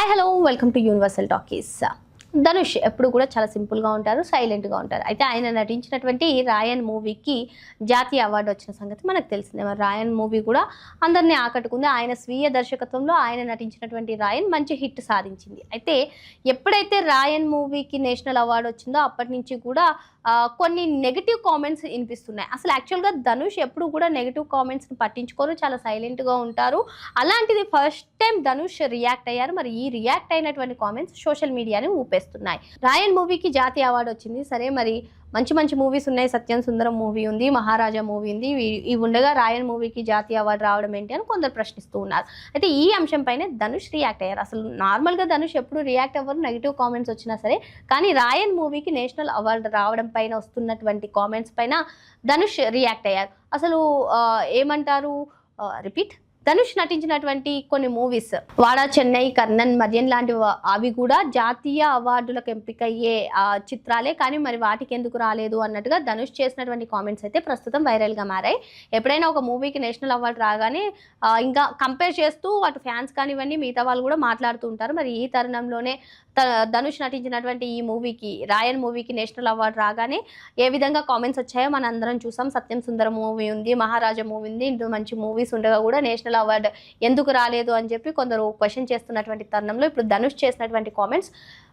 Hi hello welcome to universal talkies. Dhanush ఎప్పుడు కూడా చాలా సింపుల్గా ఉంటారు, సైలెంట్గా ఉంటారు. అయితే ఆయన నటించినటువంటి రాయన్ మూవీకి జాతీయ అవార్డు వచ్చిన సంగతి మనకు తెలిసిందే. మరి రాయన్ మూవీ కూడా అందరినీ ఆకట్టుకుంది. ఆయన స్వీయ దర్శకత్వంలో ఆయన నటించినటువంటి రాయన్ మంచి హిట్ సాధించింది. అయితే ఎప్పుడైతే రాయన్ మూవీకి నేషనల్ అవార్డు వచ్చిందో అప్పటి నుంచి కూడా కొన్ని నెగిటివ్ కామెంట్స్ వినిపిస్తున్నాయి. అసలు యాక్చువల్గా ధనుష్ ఎప్పుడు కూడా నెగిటివ్ కామెంట్స్ని పట్టించుకోరు, చాలా సైలెంట్గా ఉంటారు. అలాంటిది ఫస్ట్ టైం ధనుష్ రియాక్ట్ అయ్యారు. మరి ఈ రియాక్ట్ అయినటువంటి కామెంట్స్ సోషల్ మీడియాని ఊపేస్తున్నాయి. రాయన్ మూవీకి జాతీయ అవార్డు వచ్చింది సరే, మరి మంచి మంచి మూవీస్ ఉన్నాయి. సత్యం సుందరం మూవీ ఉంది, మహారాజా మూవీ ఉంది. ఇవి ఉండగా రాయన్ మూవీకి జాతీయ అవార్డు రావడం ఏంటి అని కొందరు ప్రశ్నిస్తూ ఉన్నారు. అయితే ఈ అంశంపైనే ధనుష్ రియాక్ట్ అయ్యారు. అసలు నార్మల్గా ధనుష్ ఎప్పుడు రియాక్ట్ అవ్వరు నెగిటివ్ కామెంట్స్ వచ్చినా సరే, కానీ రాయన్ మూవీకి నేషనల్ అవార్డు రావడం పైన వస్తున్నటువంటి కామెంట్స్ పైన ధనుష్ రియాక్ట్ అయ్యారు. అసలు ఏమంటారు, రిపీట్ ధనుష్ నటించినటువంటి కొన్ని మూవీస్ వాడా, చెన్నై, కర్ణన్, మర్యన్ లాంటి అవి కూడా జాతీయ అవార్డులకు ఎంపికయ్యే చిత్రాలే, కానీ మరి వాటికి ఎందుకు రాలేదు అన్నట్టుగా ధనుష్ చేసినటువంటి కామెంట్స్ అయితే ప్రస్తుతం వైరల్గా మారాయి. ఎప్పుడైనా ఒక మూవీకి నేషనల్ అవార్డు రాగానే ఇంకా కంపేర్ చేస్తూ అటు ఫ్యాన్స్ కానివ్వండి మిగతా వాళ్ళు కూడా మాట్లాడుతూ ఉంటారు. మరి ఈ తరుణంలోనే ధనుష్ నటించినటువంటి ఈ మూవీకి, రాయన్ మూవీకి నేషనల్ అవార్డు రాగానే ఏ విధంగా కామెంట్స్ వచ్చాయో మనం అందరం చూసాం. సత్యం సుందరం మూవీ ఉంది, మహారాజా మూవీ ఉంది, ఇంటూ మంచి మూవీస్ ఉండగా కూడా నేషనల్ అవార్డు ఎందుకు రాలేదు అని చెప్పి కొందరు క్వశ్చన్ చేస్తున్నటువంటి తరుణంలో ఇప్పుడు ధనుష్ చేసినటువంటి కామెంట్స్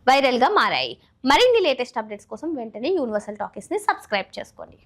వైరల్గా మారాయి. మరిన్ని లేటెస్ట్ అప్డేట్స్ కోసం వెంటనే యూనివర్సల్ టాకీస్ని సబ్స్క్రైబ్ చేసుకోండి.